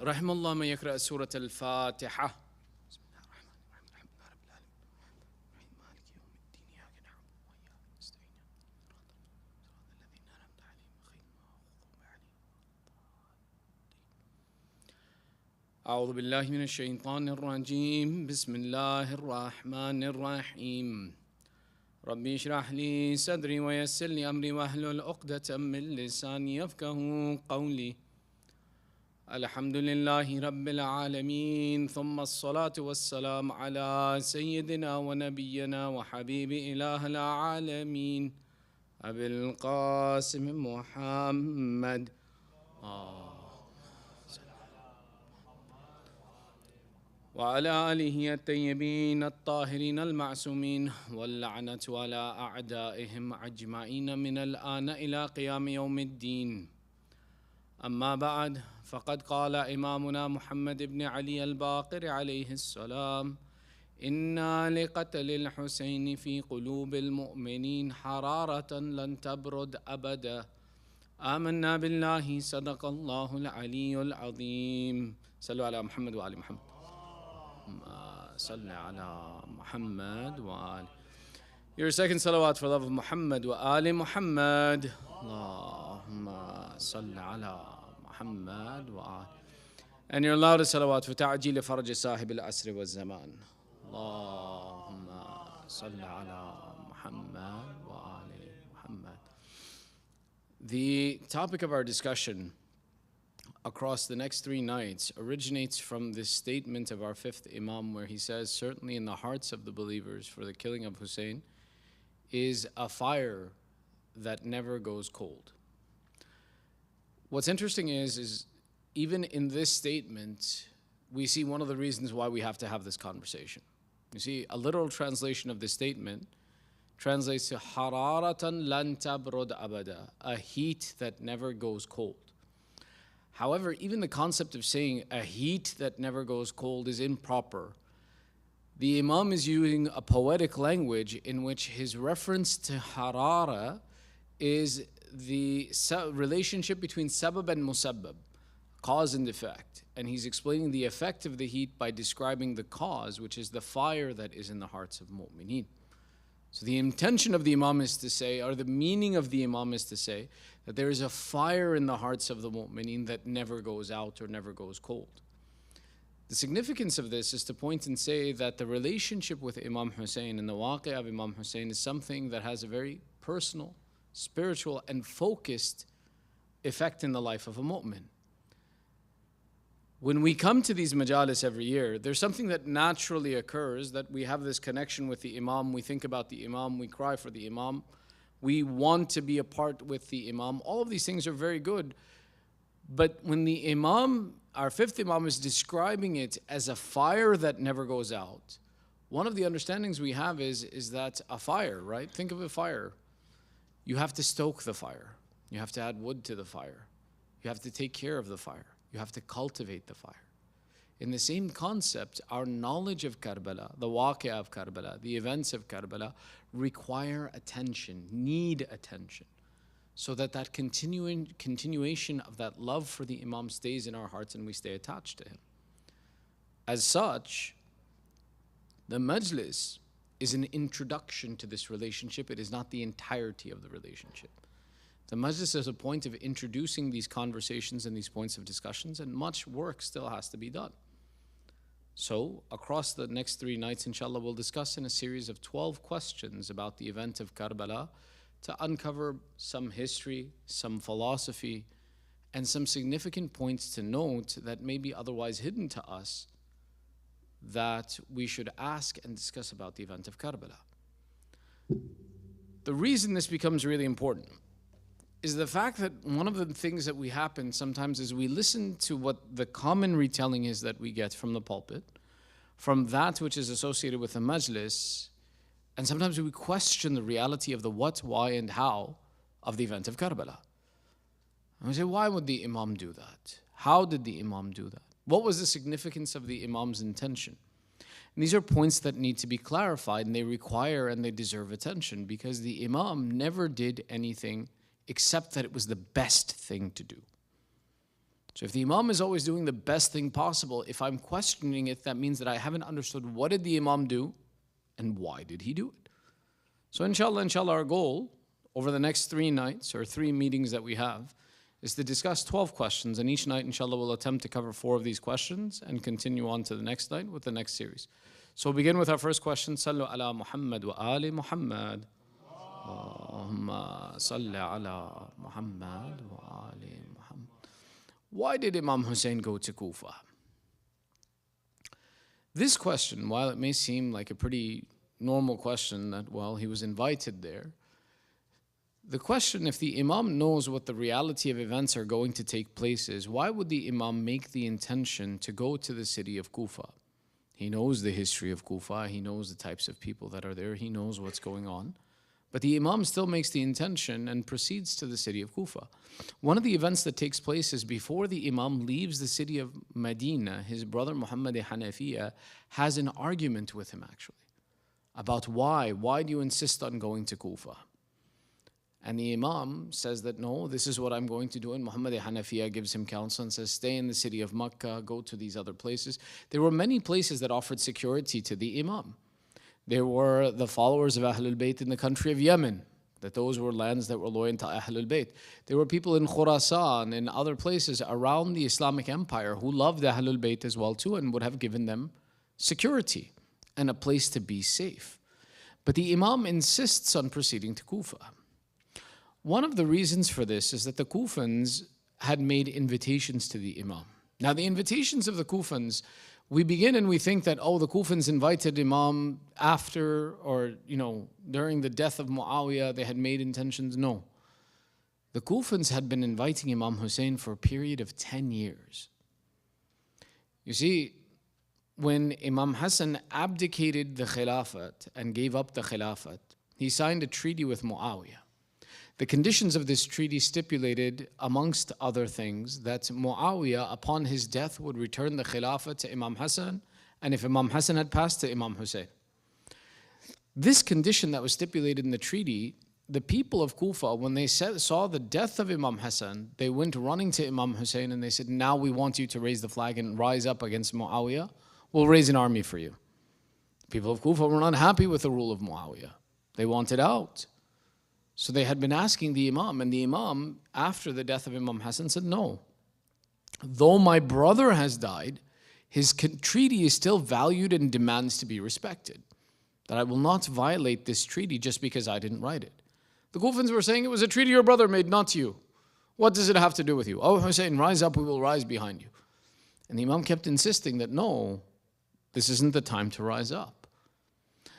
رحم الله من يقرأ سورة الفاتحة. بسم الله الرحمن الرحيم. الحمد لله رب العالمين الرحيم مالك يوم الدين إياك نعبد وإياك نستعين صراط الذين أنعمت عليهم غير المغضوب عليهم. أعوذ بالله من الشيطان الرجيم. بسم الله الرحمن الرحيم. ربي اشرح لي صدري ويسر لي أمري واحلل عقدة من لساني يفقهوا قولي. الحمد لله رب العالمين، ثم الصلاة والسلام على سيدنا ونبينا وحبيب إله العالمين أبي القاسم محمد وعلى آله الطيبين الطاهرين المعصومين، واللعنة على أعدائهم أجمعين من الآن إلى قيام يوم الدين. أما بعد، فقد قال إمامنا محمد بن علي الباقر عليه السلام: إنا لقتل الحسين في قلوب المؤمنين حرارة لن تبرد أبدا. آمنا بالله، صدق الله العلي العظيم. صلوا على محمد وآل محمد. صل على محمد وآل. Your second salawat for love of Muhammad wa Ali Muhammad. Allahumma salli ala Muhammad wa Ali. And your loudest salawat for ta'jeel faraj sahib al-asr wa zaman. Allahumma salli ala Muhammad wa Ali Muhammad. The topic of our discussion across the next 3 nights originates from this statement of our fifth Imam, where he says, certainly in the hearts of the believers for the killing of Hussain is a fire that never goes cold. What's interesting is even in this statement, we see one of the reasons why we have to have this conversation. You see, a literal translation of this statement translates to hararatan lan tabrud abada, a heat that never goes cold. However, even the concept of saying a heat that never goes cold is improper. The Imam is using a poetic language in which his reference to harara is the relationship between sabab and musabbab, cause and effect. And he's explaining the effect of the heat by describing the cause, which is the fire that is in the hearts of mu'mineen. So the intention of the Imam is to say, or the meaning of the Imam is to say, that there is a fire in the hearts of the mu'mineen that never goes out or never goes cold. The significance of this is to point and say that the relationship with Imam Hussain and the waqi' of Imam Hussain is something that has a very personal, spiritual, and focused effect in the life of a mu'min. When we come to these majalis every year, there's something that naturally occurs, that we have this connection with the Imam, we think about the Imam, we cry for the Imam, we want to be a part with the Imam. All of these things are very good. But when the Imam, our fifth Imam, is describing it as a fire that never goes out, one of the understandings we have is that a fire, right? Think of a fire. You have to stoke the fire. You have to add wood to the fire. You have to take care of the fire. You have to cultivate the fire. In the same concept, our knowledge of Karbala, the waqi' of Karbala, the events of Karbala require attention, need attention, so that that continuation of that love for the Imam stays in our hearts and we stay attached to him. As such, the majlis is an introduction to this relationship. It is not the entirety of the relationship. The majlis is a point of introducing these conversations and these points of discussions, and much work still has to be done. So, across the next 3 nights, inshallah, we'll discuss in a series of 12 questions about the event of Karbala to uncover some history, some philosophy, and some significant points to note that may be otherwise hidden to us that we should ask and discuss about the event of Karbala. The reason this becomes really important is the fact that one of the things that we happen sometimes is we listen to what the common retelling is that we get from the pulpit, from that which is associated with the majlis, and sometimes we question the reality of the what, why, and how of the event of Karbala. And we say, why would the Imam do that? How did the Imam do that? What was the significance of the Imam's intention? And these are points that need to be clarified, and they require and they deserve attention, because the Imam never did anything except that it was the best thing to do. So if the Imam is always doing the best thing possible, if I'm questioning it, that means that I haven't understood what did the Imam do and why did he do it. So inshallah, our goal over the next 3 nights or 3 meetings that we have is to discuss 12 questions, and each night inshallah we'll attempt to cover 4 of these questions and continue on to the next night with the next series. So we'll begin with our first question. Sallu ala Muhammad wa ali Muhammad. Allahumma salli ala Muhammad wa ali Muhammad. Why did Imam Hussain go to Kufa? This question, while it may seem like a pretty normal question that, well, he was invited there, the question, if the Imam knows what the reality of events are going to take place is, why would the Imam make the intention to go to the city of Kufa? He knows the history of Kufa, he knows the types of people that are there, he knows what's going on. But the Imam still makes the intention and proceeds to the city of Kufa. One of the events that takes place is before the Imam leaves the city of Medina, his brother Muhammad Hanafiya has an argument with him actually about why do you insist on going to Kufa? And the Imam says that no, this is what I'm going to do, and Muhammad Hanafiya gives him counsel and says stay in the city of Makkah, go to these other places. There were many places that offered security to the Imam. There were the followers of Ahlul Bayt in the country of Yemen, that those were lands that were loyal to Ahlul Bayt. There were people in Khurasan and other places around the Islamic Empire who loved Ahlul Bayt as well too and would have given them security and a place to be safe. But the Imam insists on proceeding to Kufa. One of the reasons for this is that the Kufans had made invitations to the Imam. Now the invitations of the Kufans, we begin and we think that, oh, the Kufans invited Imam after or, during the death of Muawiyah, they had made intentions. No. The Kufans had been inviting Imam Hussain for a period of 10 years. You see, when Imam Hassan abdicated the Khilafat and gave up the Khilafat, he signed a treaty with Muawiyah. The conditions of this treaty stipulated, amongst other things, that Muawiyah, upon his death, would return the Khilafah to Imam Hassan, and if Imam Hassan had passed, to Imam Hussain. This condition that was stipulated in the treaty, the people of Kufa, when they saw the death of Imam Hassan, they went running to Imam Hussain and they said, now we want you to raise the flag and rise up against Muawiyah. We'll raise an army for you. People of Kufa were not happy with the rule of Muawiyah. They wanted out. So they had been asking the Imam, and the Imam, after the death of Imam Hassan, said, no. Though my brother has died, his treaty is still valued and demands to be respected. That I will not violate this treaty just because I didn't write it. The Kufans were saying it was a treaty your brother made, not you. What does it have to do with you? Oh, Hussein, rise up, we will rise behind you. And the Imam kept insisting that no, this isn't the time to rise up.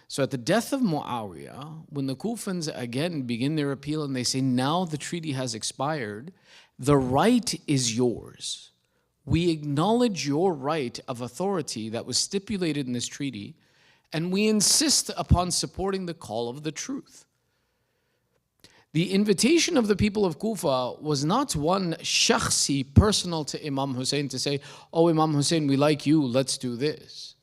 So at the death of Muawiyah, when the Kufans again begin their appeal and they say, now the treaty has expired, the right is yours. We acknowledge your right of authority that was stipulated in this treaty, and we insist upon supporting the call of the truth. The invitation of the people of Kufa was not one shakhsi, personal to Imam Hussain to say, oh, Imam Hussain, we like you, let's do this.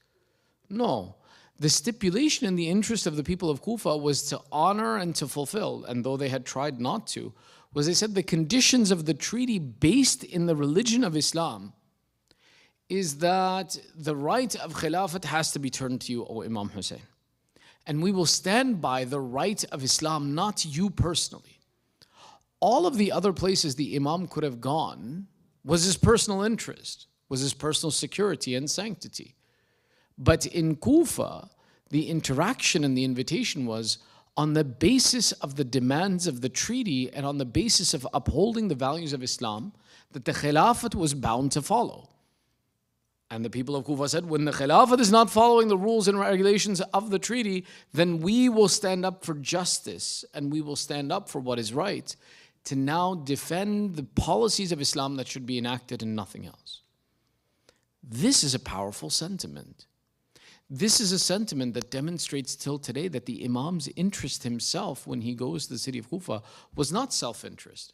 No. The stipulation in the interest of the people of Kufa was to honor and to fulfill, and though they had tried not to, was they said the conditions of the treaty based in the religion of Islam is that the right of Khilafat has to be turned to you, O Imam Hussain. And we will stand by the right of Islam, not you personally. All of the other places the Imam could have gone was his personal interest, was his personal security and sanctity. But in Kufa, the interaction and the invitation was on the basis of the demands of the treaty and on the basis of upholding the values of Islam that the Khilafat was bound to follow. And the people of Kufa said, when the Khilafat is not following the rules and regulations of the treaty, then we will stand up for justice and we will stand up for what is right to now defend the policies of Islam that should be enacted and nothing else. This is a powerful sentiment. This is a sentiment that demonstrates till today that the Imam's interest himself when he goes to the city of Kufa was not self-interest.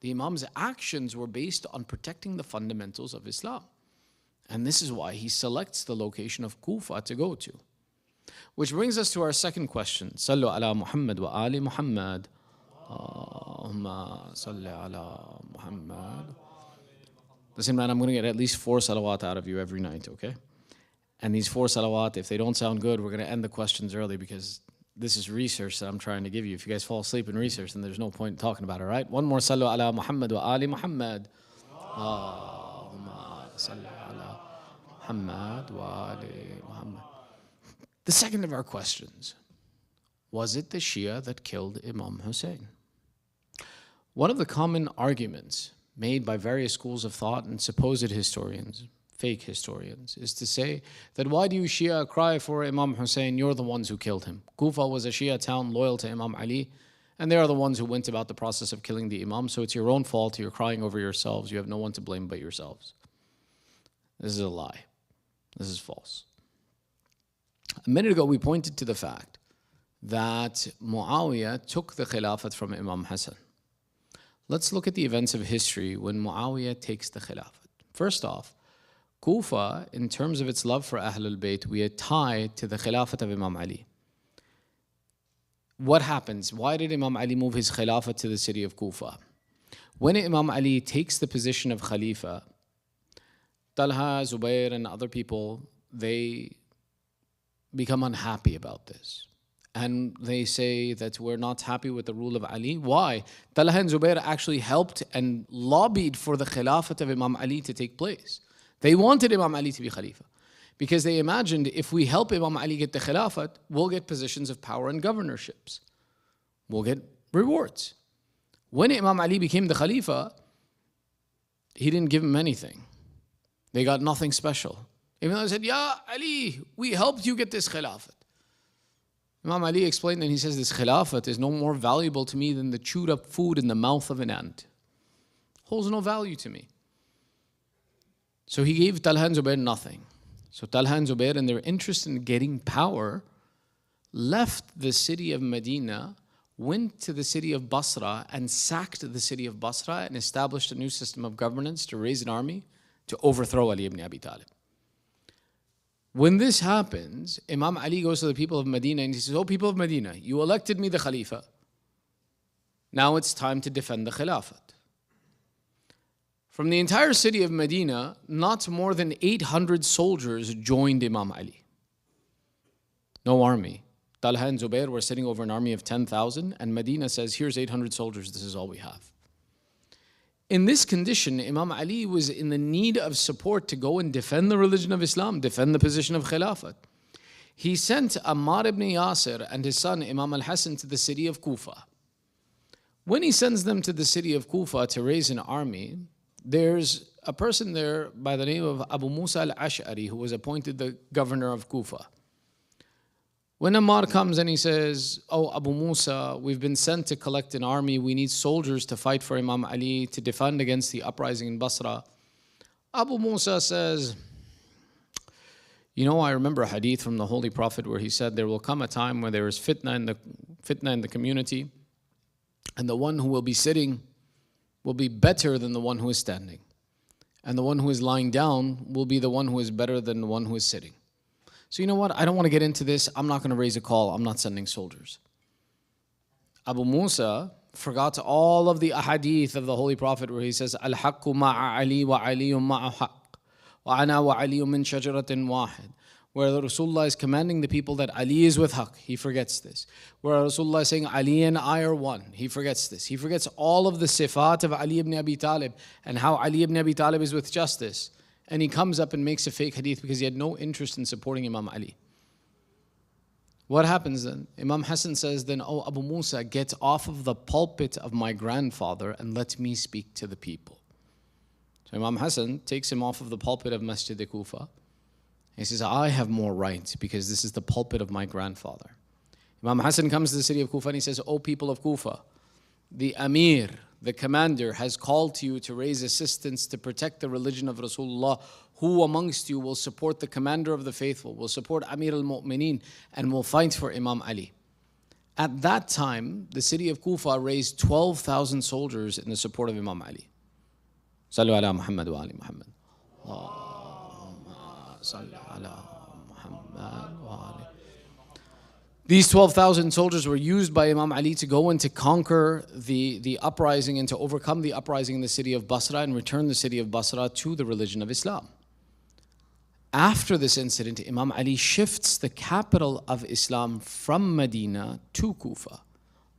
The Imam's actions were based on protecting the fundamentals of Islam. And this is why he selects the location of Kufa to go to. Which brings us to our second question. Sallu ala Muhammad wa ali Muhammad. Allahumma salli ala Muhammad. Listen, man, I'm going to get at least 4 salawat out of you every night, okay? And these 4 salawat, if they don't sound good, we're going to end the questions early because this is research that I'm trying to give you. If you guys fall asleep in research, then there's no point talking about it, right? One more sallu ala Muhammad wa ali Muhammad. Allahumma salli ala Muhammad wa ali Muhammad. The second of our questions, was it the Shia that killed Imam Hussain? One of the common arguments made by various schools of thought and supposed historians, fake historians, is to say that why do you Shia cry for Imam Hussain? You're the ones who killed him. Kufa was a Shia town loyal to Imam Ali, and they are the ones who went about the process of killing the Imam, so it's your own fault. You're crying over yourselves. You have no one to blame but yourselves. This is a lie. This is false. A minute ago, we pointed to the fact that Muawiyah took the Khilafat from Imam Hassan. Let's look at the events of history when Muawiyah takes the Khilafat. First off, Kufa, in terms of its love for Ahlul Bayt, we are tied to the Khilafat of Imam Ali. What happens? Why did Imam Ali move his Khilafat to the city of Kufa? When Imam Ali takes the position of Khalifa, Talha, Zubair, and other people, they become unhappy about this. And they say that we're not happy with the rule of Ali. Why? Talha and Zubair actually helped and lobbied for the Khilafat of Imam Ali to take place. They wanted Imam Ali to be Khalifa because they imagined if we help Imam Ali get the Khilafat, we'll get positions of power and governorships. We'll get rewards. When Imam Ali became the Khalifa, he didn't give them anything. They got nothing special. Even though they said, Ya Ali, we helped you get this Khilafat. Imam Ali explained and he says, this Khilafat is no more valuable to me than the chewed up food in the mouth of an ant. Holds no value to me. So he gave Talha and Zubair nothing. So Talha and Zubair, in their interest in getting power, left the city of Medina, went to the city of Basra and sacked the city of Basra and established a new system of governance to raise an army to overthrow Ali ibn Abi Talib. When this happens, Imam Ali goes to the people of Medina and he says, oh, people of Medina, you elected me the Khalifa. Now it's time to defend the Khilafat. From the entire city of Medina, not more than 800 soldiers joined Imam Ali. No army. Talha and Zubair were sitting over an army of 10,000, and Medina says, here's 800 soldiers, this is all we have. In this condition, Imam Ali was in the need of support to go and defend the religion of Islam, defend the position of Khilafat. He sent Ammar ibn Yasir and his son Imam al-Hassan to the city of Kufa. When he sends them to the city of Kufa to raise an army, there's a person there by the name of Abu Musa al-Ash'ari who was appointed the governor of Kufa. When Ammar comes and he says, oh, Abu Musa, we've been sent to collect an army. We need soldiers to fight for Imam Ali, to defend against the uprising in Basra. Abu Musa says, you know, I remember a hadith from the Holy Prophet where he said, there will come a time where there is fitna in the community, and the one who will be sitting will be better than the one who is standing. And the one who is lying down will be the one who is better than the one who is sitting. So you know what? I don't want to get into this. I'm not going to raise a call. I'm not sending soldiers. Abu Musa forgot all of the ahadith of the Holy Prophet where he says, Al-haqqu ma'a Ali wa aliyun ma'a haqq wa ana wa aliyun min shajaratin wahid. Where the Rasulullah is commanding the people that Ali is with haqq. He forgets this. Where Rasulullah is saying Ali and I are one. He forgets this. He forgets all of the sifat of Ali ibn Abi Talib and how Ali ibn Abi Talib is with justice. And he comes up and makes a fake hadith because he had no interest in supporting Imam Ali. What happens then? Imam Hassan says then, oh, Abu Musa, get off of the pulpit of my grandfather and let me speak to the people. So Imam Hassan takes him off of the pulpit of Masjid Kufa. He says, I have more rights because this is the pulpit of my grandfather. Imam Hassan comes to the city of Kufa and he says, oh, people of Kufa, the Amir, the commander, has called to you to raise assistance to protect the religion of Rasulullah. Who amongst you will support the commander of the faithful, will support Amir al-Mu'mineen, and will fight for Imam Ali? At that time, the city of Kufa raised 12,000 soldiers in the support of Imam Ali. Sallu ala Muhammad wa ali Muhammad. Allahumma salli ala Muhammad wa ali. These 12,000 soldiers were used by Imam Ali to go and to conquer the uprising and to overcome the uprising in the city of Basra and return the city of Basra to the religion of Islam. After this incident, Imam Ali shifts the capital of Islam from Medina to Kufa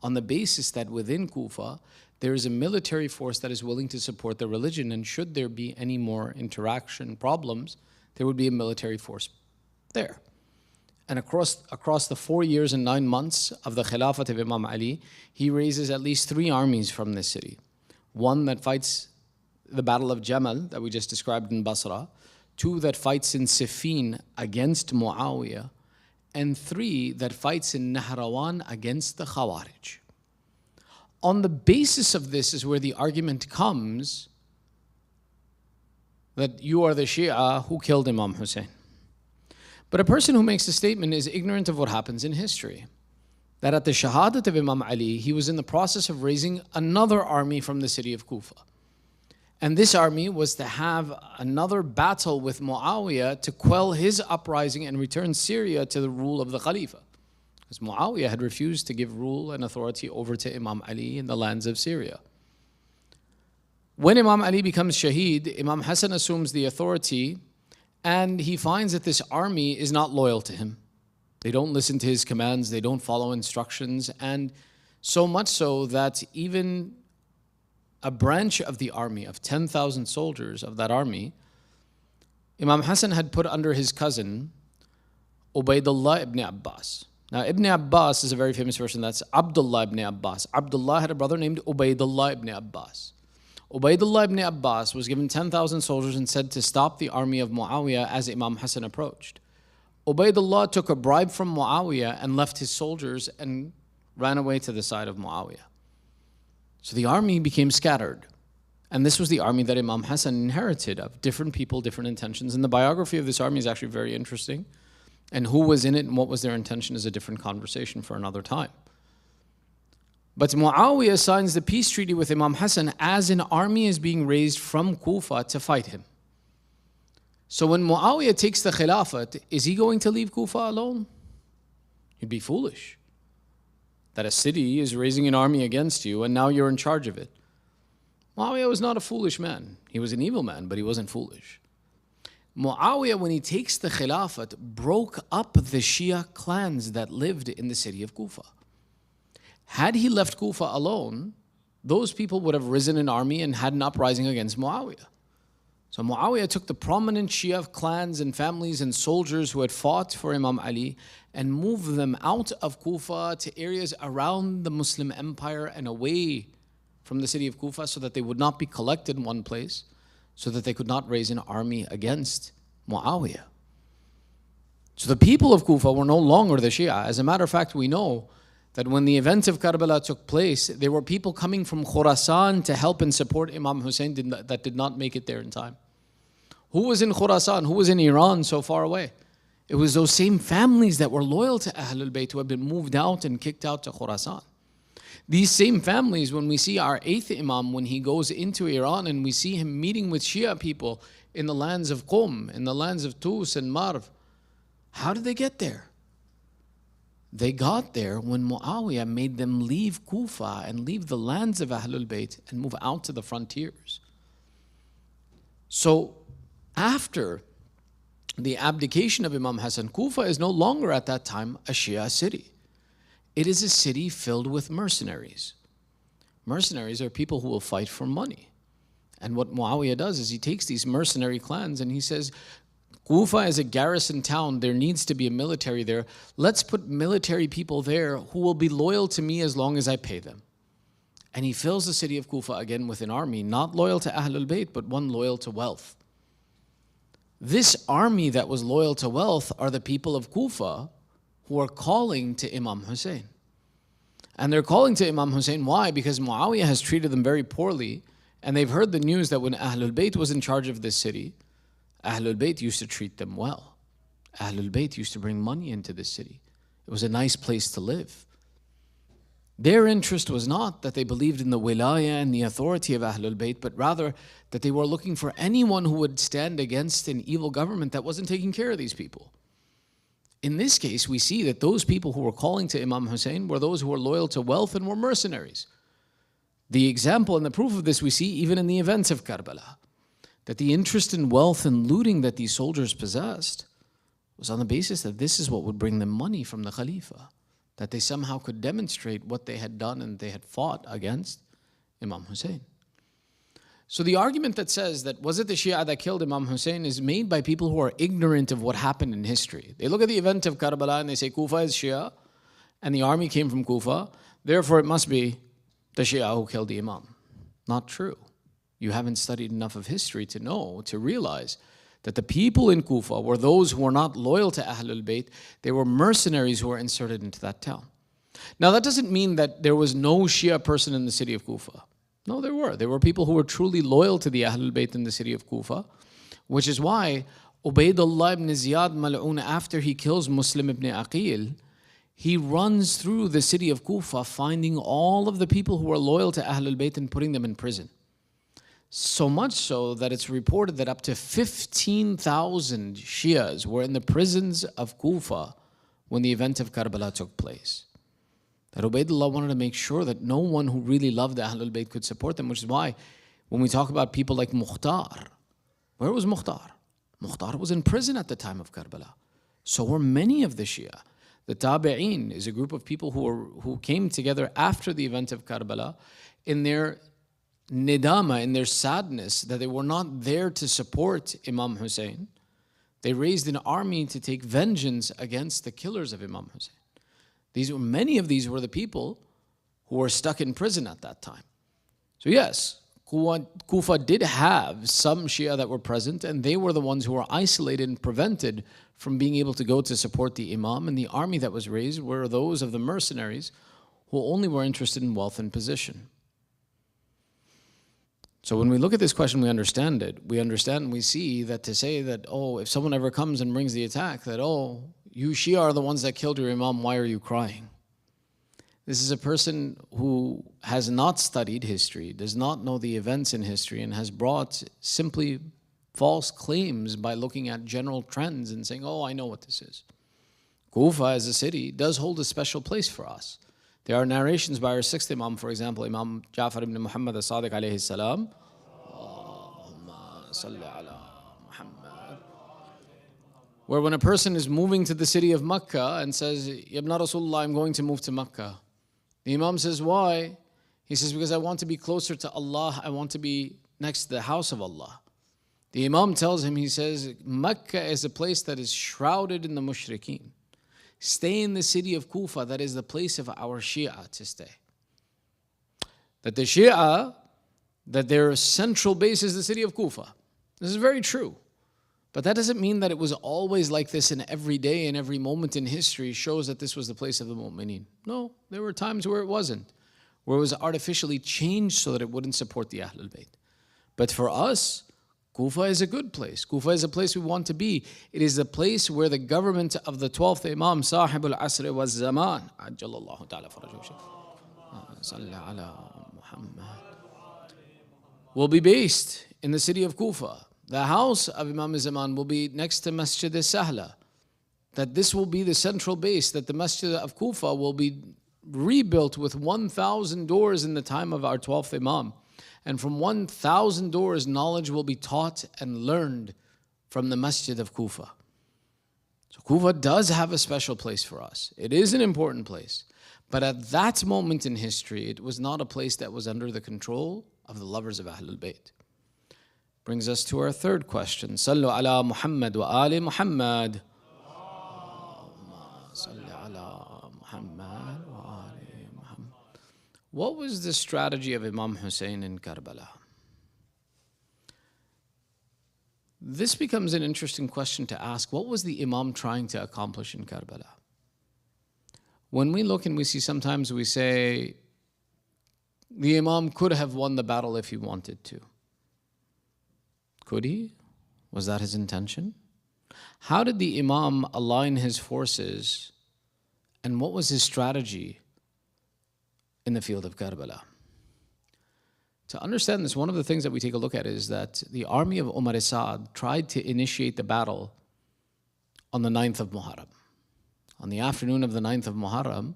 on the basis that within Kufa, there is a military force that is willing to support the religion, and should there be any more interaction problems, there would be a military force there. And across the 4 years and 9 months of the Khilafat of Imam Ali, he raises at least 3 armies from this city. One that fights the Battle of Jamal that we just described in Basra, 2 that fights in Siffin against Muawiyah, and 3 that fights in Nahrawan against the Khawarij. On the basis of this is where the argument comes that you are the Shia who killed Imam Hussain. But a person who makes a statement is ignorant of what happens in history. That at the Shahadat of Imam Ali, he was in the process of raising another army from the city of Kufa. And this army was to have another battle with Muawiyah to quell his uprising and return Syria to the rule of the Khalifa. Because Muawiyah had refused to give rule and authority over to Imam Ali in the lands of Syria. When Imam Ali becomes Shaheed, Imam Hassan assumes the authority and he finds that this army is not loyal to him. They don't listen to his commands, they don't follow instructions, and so much so that even a branch of the army, of 10,000 soldiers of that army, Imam Hassan had put under his cousin, Ubaidullah ibn Abbas. Now, Ibn Abbas is a very famous person, that's Abdullah ibn Abbas. Abdullah had a brother named Ubaidullah ibn Abbas. Ubaidullah ibn Abbas was given 10,000 soldiers and said to stop the army of Muawiyah as Imam Hassan approached. Ubaidullah took a bribe from Muawiyah and left his soldiers and ran away to the side of Muawiyah. So the army became scattered. And this was the army that Imam Hassan inherited, of different people, different intentions. And the biography of this army is actually very interesting. And who was in it and what was their intention is a different conversation for another time. But Muawiyah signs the peace treaty with Imam Hassan as an army is being raised from Kufa to fight him. So when Muawiyah takes the Khilafat, is he going to leave Kufa alone? He'd be foolish. That a city is raising an army against you and now you're in charge of it. Muawiyah was not a foolish man. He was an evil man, but he wasn't foolish. Muawiyah, when he takes the Khilafat, broke up the Shia clans that lived in the city of Kufa. Had he left Kufa alone, those people would have risen an army and had an uprising against Muawiyah. So Muawiyah took the prominent Shia clans and families and soldiers who had fought for Imam Ali and moved them out of Kufa to areas around the Muslim empire and away from the city of Kufa so that they would not be collected in one place, so that they could not raise an army against Muawiyah. So the people of Kufa were no longer the Shia. As a matter of fact, we know that when the event of Karbala took place, there were people coming from Khurasan to help and support Imam Hussain that did not make it there in time. Who was in Khurasan? Who was in Iran so far away? It was those same families that were loyal to Ahlul Bayt who had been moved out and kicked out to Khurasan. These same families, when we see our 8th Imam, when he goes into Iran and we see him meeting with Shia people in the lands of Qum, in the lands of Tus and Marv, how did they get there? They got there when Muawiyah made them leave Kufa and leave the lands of Ahlul Bayt and move out to the frontiers. So after the abdication of Imam Hassan, Kufa is no longer at that time a Shia city. It is a city filled with mercenaries. Mercenaries are people who will fight for money. And what Muawiyah does is he takes these mercenary clans and he says, Kufa is a garrison town, there needs to be a military there. Let's put military people there who will be loyal to me as long as I pay them. And he fills the city of Kufa again with an army, not loyal to Ahlul Bayt, but one loyal to wealth. This army that was loyal to wealth are the people of Kufa who are calling to Imam Hussain. And they're calling to Imam Hussain, why? Because Muawiyah has treated them very poorly, and they've heard the news that when Ahlul Bayt was in charge of this city, Ahlul Bayt used to treat them well. Ahlul Bayt used to bring money into this city. It was a nice place to live. Their interest was not that they believed in the wilaya and the authority of Ahlul Bayt, but rather that they were looking for anyone who would stand against an evil government that wasn't taking care of these people. in this case, we see that those people who were calling to Imam Hussain were those who were loyal to wealth and were mercenaries. The example and the proof of this we see even in the events of Karbala, that the interest in wealth and looting that these soldiers possessed was on the basis that this is what would bring them money from the Khalifa, that they somehow could demonstrate what they had done and they had fought against Imam Hussain. So the argument that says that was it the Shia that killed Imam Hussain is made by people who are ignorant of what happened in history. They look at the event of Karbala and they say Kufa is Shia and the army came from Kufa, therefore it must be the Shia who killed the Imam. Not true. You haven't studied enough of history to know, to realize that the people in Kufa were those who were not loyal to Ahlul Bayt. They were mercenaries who were inserted into that town. Now that doesn't mean that there was no Shia person in the city of Kufa. No, there were. There were people who were truly loyal to the Ahlul Bayt in the city of Kufa, which is why Ubaydullah ibn Ziyad Mal'un, after he kills Muslim ibn Aqil, he runs through the city of Kufa finding all of the people who were loyal to Ahlul Bayt and putting them in prison. So much so that it's reported that up to 15,000 Shias were in the prisons of Kufa when the event of Karbala took place. That Ubaydullah wanted to make sure that no one who really loved the Ahlul Bayt could support them, which is why when we talk about people like Mukhtar, where was Mukhtar? Mukhtar was in prison at the time of Karbala. So were many of the Shia. The Tabi'een is a group of people who came together after the event of Karbala in their nidama, in their sadness that they were not there to support Imam Hussain. They raised an army to take vengeance against the killers of Imam Hussain. Many of these were the people who were stuck in prison at that time. So yes, Kufa did have some Shia that were present, and they were the ones who were isolated and prevented from being able to go to support the Imam, and the army that was raised were those of the mercenaries who only were interested in wealth and position. So when we look at this question, we understand it. We understand and we see that to say that, oh, if someone ever comes and brings the attack, that, oh, you Shia are the ones that killed your Imam, why are you crying? This is a person who has not studied history, does not know the events in history, and has brought simply false claims by looking at general trends and saying, oh, I know what this is. Kufa as a city does hold a special place for us. There are narrations by our sixth Imam, for example, Imam Jaffari ibn Muhammad al-Sadiq alayhi salam, where when a person is moving to the city of Makkah and says, Yabna Rasulullah, I'm going to move to Makkah. The Imam says, why? He says, because I want to be closer to Allah. I want to be next to the house of Allah. The Imam tells him, he says, Makkah is a place that is shrouded in the mushrikeen. Stay in the city of Kufa, that is the place of our Shia to stay. That the Shia, that their central base is the city of Kufa. This is very true. But that doesn't mean that it was always like this in every day and every moment in history shows that this was the place of the mu'mineen. No, there were times where it wasn't, where it was artificially changed so that it wouldn't support the Ahlul Bayt. But for us, Kufa is a good place. Kufa is a place we want to be. It is the place where the government of the 12th Imam, Sahib al-Asr wa Zaman, Ajjalallahu ta'ala farajuhu, Salli ala Muhammad, will be based in the city of Kufa. The house of Imam Zaman will be next to Masjid al-Sahla. That this will be the central base, that the Masjid of Kufa will be rebuilt with 1,000 doors in the time of our 12th Imam. And from 1,000 doors, knowledge will be taught and learned from the Masjid of Kufa. So Kufa does have a special place for us. It is an important place. But at that moment in history, it was not a place that was under the control of the lovers of Ahlul Bayt. Brings us to our third question. Sallu ala Muhammad wa ali Muhammad. Salli ala Muhammad wa ali Muhammad. What was the strategy of Imam Hussain in Karbala? This becomes an interesting question to ask. What was the Imam trying to accomplish in Karbala? When we look and we see sometimes we say, the Imam could have won the battle if he wanted to. Could he? Was that his intention? How did the Imam align his forces, and what was his strategy in the field of Karbala? To understand this, one of the things that we take a look at is that the army of Umar Sa'ad tried to initiate the battle on the 9th of Muharram. On the afternoon of the 9th of Muharram,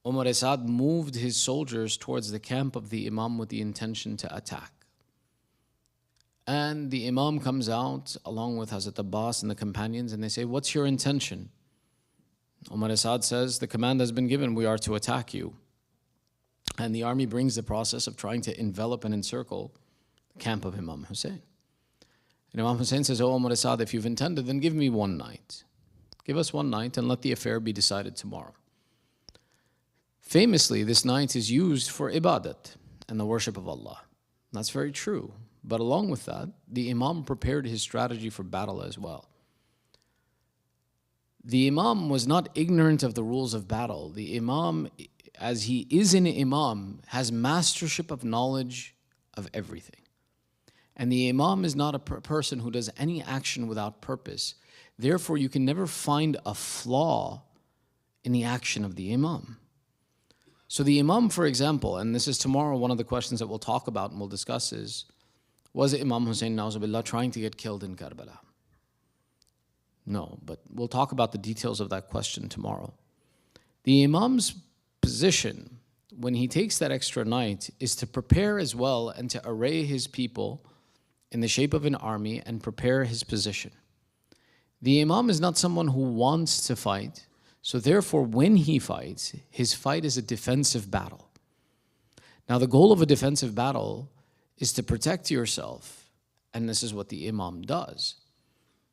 Umar Asad moved his soldiers towards the camp of the Imam with the intention to attack. And the Imam comes out along with Hazrat Abbas and the companions, and they say, "What's your intention?" Umar Asad says, "The command has been given, we are to attack you." And the army brings the process of trying to envelop and encircle the camp of Imam Hussain. And Imam Hussain says, "Oh Umar Asad, if you've intended, then give me one night. Give us one night and let the affair be decided tomorrow." Famously, this night is used for ibadat and the worship of Allah. That's very true. But along with that, the Imam prepared his strategy for battle as well. The Imam was not ignorant of the rules of battle. The Imam, as he is an Imam, has mastership of knowledge of everything. And the Imam is not a person who does any action without purpose. Therefore, you can never find a flaw in the action of the Imam. So the Imam, for example, and this is tomorrow one of the questions that we'll talk about and we'll discuss is, was Imam Hussain, na'uzubillah, trying to get killed in Karbala? No, but we'll talk about the details of that question tomorrow. The Imam's position, when he takes that extra night, is to prepare as well and to array his people in the shape of an army and prepare his position. The Imam is not someone who wants to fight, so therefore when he fights, his fight is a defensive battle. Now the goal of a defensive battle is to protect yourself, and this is what the Imam does.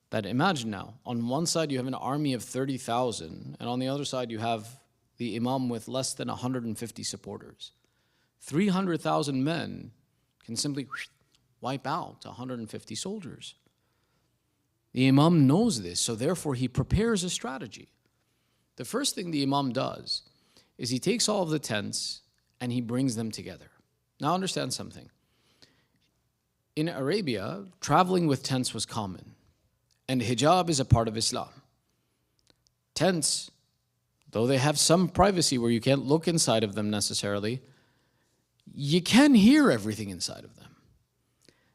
That imagine now, on one side you have an army of 30,000, and on the other side you have the Imam with less than 150 supporters. 300,000 men can simply wipe out 150 soldiers. The Imam knows this, so therefore he prepares a strategy. The first thing the Imam does is he takes all of the tents and he brings them together. Now understand something. In Arabia, traveling with tents was common, and hijab is a part of Islam. Tents, though they have some privacy where you can't look inside of them necessarily, you can hear everything inside of them.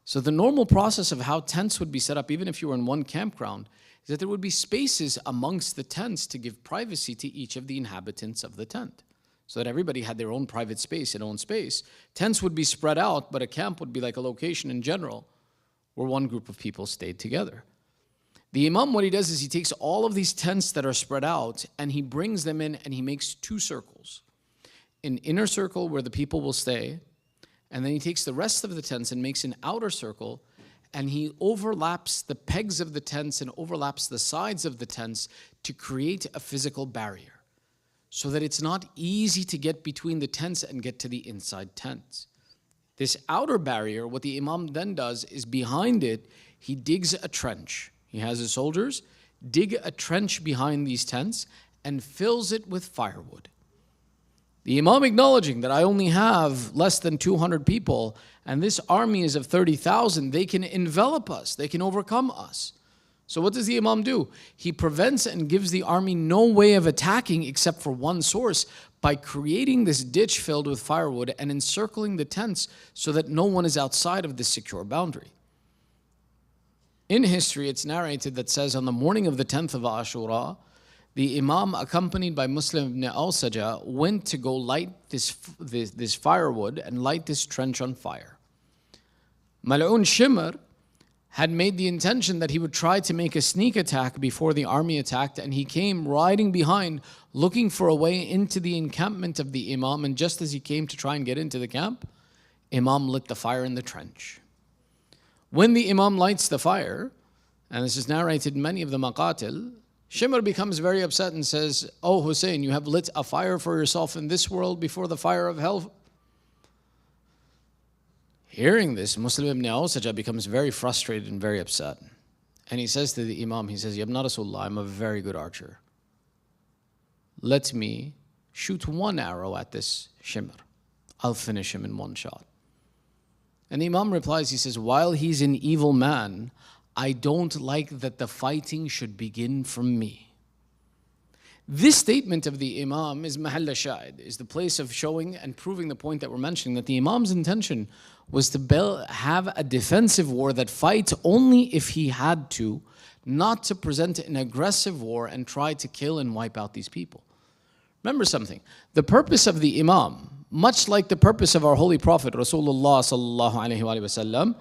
So the normal process of how tents would be set up, even if you were in one campground, is that there would be spaces amongst the tents to give privacy to each of the inhabitants of the tent, so that everybody had their own private space and own space. Tents would be spread out, but a camp would be like a location in general where one group of people stayed together. The Imam, what he does is he takes all of these tents that are spread out and he brings them in and he makes two circles. An inner circle where the people will stay, and then he takes the rest of the tents and makes an outer circle, and he overlaps the pegs of the tents and overlaps the sides of the tents to create a physical barrier, so that it's not easy to get between the tents and get to the inside tents. This outer barrier, what the Imam then does is behind it, he digs a trench. He has his soldiers dig a trench behind these tents and fills it with firewood. The Imam acknowledging that I only have less than 200 people and this army is of 30,000, they can envelop us, they can overcome us. So what does the Imam do? He prevents and gives the army no way of attacking except for one source, by creating this ditch filled with firewood and encircling the tents so that no one is outside of this secure boundary. In history, it's narrated that says on the morning of the 10th of Ashura, the Imam, accompanied by Muslim ibn Awsaja, went to go light this firewood and light this trench on fire. Mal'un Shimr had made the intention that he would try to make a sneak attack before the army attacked, and he came riding behind looking for a way into the encampment of the Imam, and just as he came to try and get into the camp, Imam lit the fire in the trench. When the Imam lights the fire, and this is narrated in many of the maqatil, Shimr becomes very upset and says, "Oh Hussain, you have lit a fire for yourself in this world before the fire of hell." Hearing this, Muslim ibn Awsaja becomes very frustrated and very upset. And he says to the Imam, he says, "Yabna Rasulullah, I'm a very good archer. Let me shoot one arrow at this Shimr. I'll finish him in one shot." And the Imam replies, he says, "While he's an evil man, I don't like that the fighting should begin from me." This statement of the Imam is mahall shahid, is the place of showing and proving the point that we're mentioning, that the Imam's intention was to have a defensive war that fights only if he had to, not to present an aggressive war and try to kill and wipe out these people. Remember something, the purpose of the Imam, much like the purpose of our Holy Prophet Rasulullah sallallahu alaihi wasallam,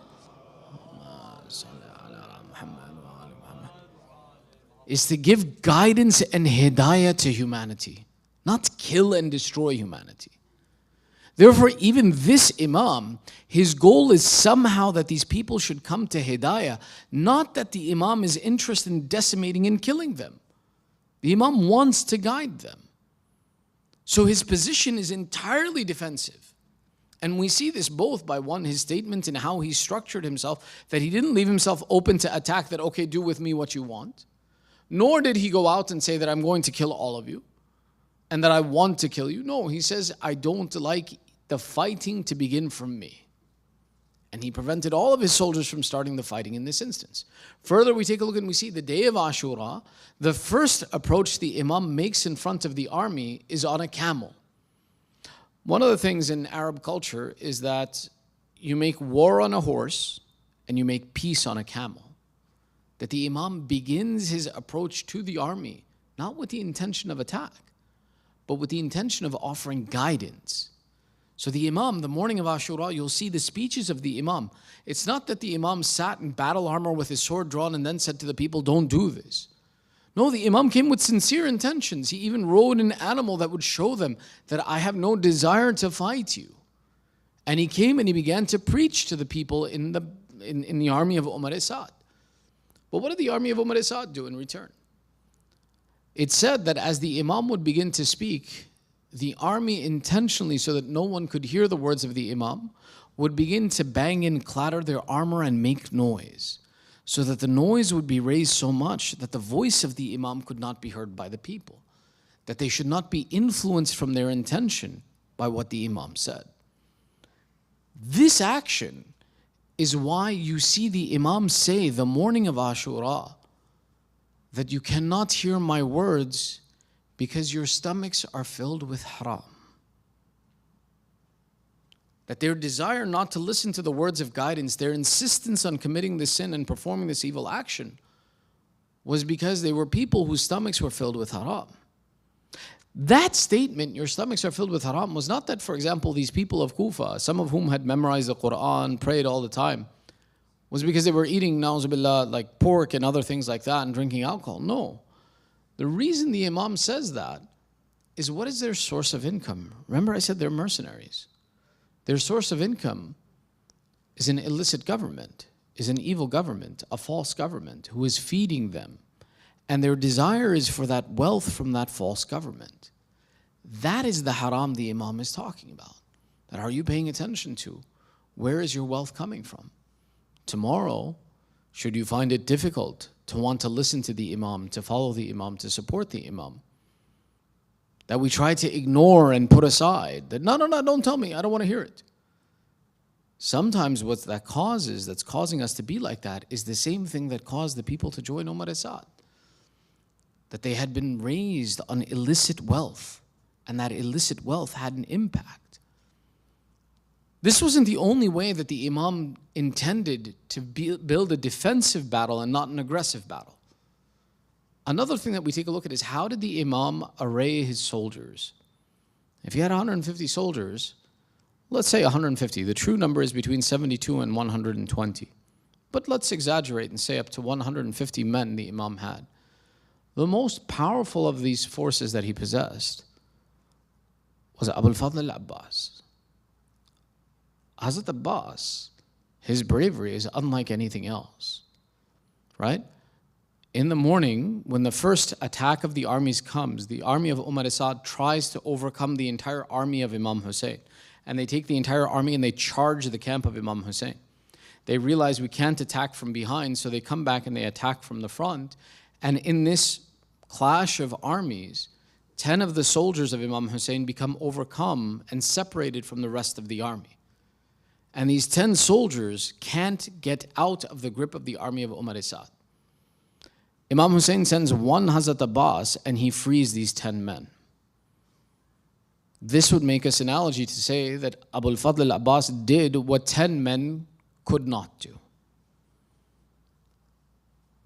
is to give guidance and hidayah to humanity, not kill and destroy humanity. Therefore, even this Imam, his goal is somehow that these people should come to hidayah, not that the Imam is interested in decimating and killing them. The Imam wants to guide them. So his position is entirely defensive. And we see this both by one, his statement and how he structured himself, that he didn't leave himself open to attack, that okay, do with me what you want. Nor did he go out and say that I'm going to kill all of you and that I want to kill you. No, he says, I don't like the fighting to begin from me. And he prevented all of his soldiers from starting the fighting in this instance. Further, we take a look and we see the day of Ashura, the first approach the Imam makes in front of the army is on a camel. One of the things in Arab culture is that you make war on a horse and you make peace on a camel. That the Imam begins his approach to the army, not with the intention of attack, but with the intention of offering guidance. So the Imam, the morning of Ashura, you'll see the speeches of the Imam. It's not that the Imam sat in battle armor with his sword drawn and then said to the people, don't do this. No, the Imam came with sincere intentions. He even rode an animal that would show them that I have no desire to fight you. And he came and he began to preach to the people in the army of Umar Sa'd. But what did the army of Umar Sa'd do in return? It said that as the Imam would begin to speak, the army intentionally, so that no one could hear the words of the Imam, would begin to bang and clatter their armor and make noise, so that the noise would be raised so much that the voice of the Imam could not be heard by the people, that they should not be influenced from their intention by what the Imam said. This action is why you see the Imam say the morning of Ashura that you cannot hear my words because your stomachs are filled with haram. That their desire not to listen to the words of guidance, their insistence on committing this sin and performing this evil action, was because they were people whose stomachs were filled with haram. That statement, your stomachs are filled with haram, was not that, for example, these people of Kufa, some of whom had memorized the Quran, prayed all the time, was because they were eating, na'uzubillah, like pork and other things like that and drinking alcohol. No. The reason the Imam says that is, what is their source of income? Remember I said they're mercenaries. Their source of income is an illicit government, is an evil government, a false government who is feeding them. And their desire is for that wealth from that false government. That is the haram the Imam is talking about. That are you paying attention to? Where is your wealth coming from? Tomorrow, should you find it difficult to want to listen to the Imam, to follow the Imam, to support the Imam, that we try to ignore and put aside, that no, don't tell me, I don't want to hear it. Sometimes what that causes, that's causing us to be like that, is the same thing that caused the people to join Umar Sa'd. That they had been raised on illicit wealth, and that illicit wealth had an impact. This wasn't the only way that the Imam intended to build a defensive battle and not an aggressive battle. Another thing that we take a look at is, how did the Imam array his soldiers? If he had 150 soldiers, let's say 150, the true number is between 72 and 120. But let's exaggerate and say up to 150 men the Imam had. The most powerful of these forces that he possessed was Abu al-Fadl al-Abbas. Hazrat Abbas, his bravery is unlike anything else, right? In the morning, when the first attack of the armies comes, the army of Umar Sa'd tries to overcome the entire army of Imam Hussain. And they take the entire army and they charge the camp of Imam Hussain. They realize we can't attack from behind, so they come back and they attack from the front. And in this clash of armies, 10 of the soldiers of Imam Hussain become overcome and separated from the rest of the army. And these 10 soldiers can't get out of the grip of the army of Umar Sa'd. Imam Hussain sends one Hazrat Abbas and he frees these 10 men. This would make us analogy to say that Abu al-Fadl al-Abbas did what 10 men could not do.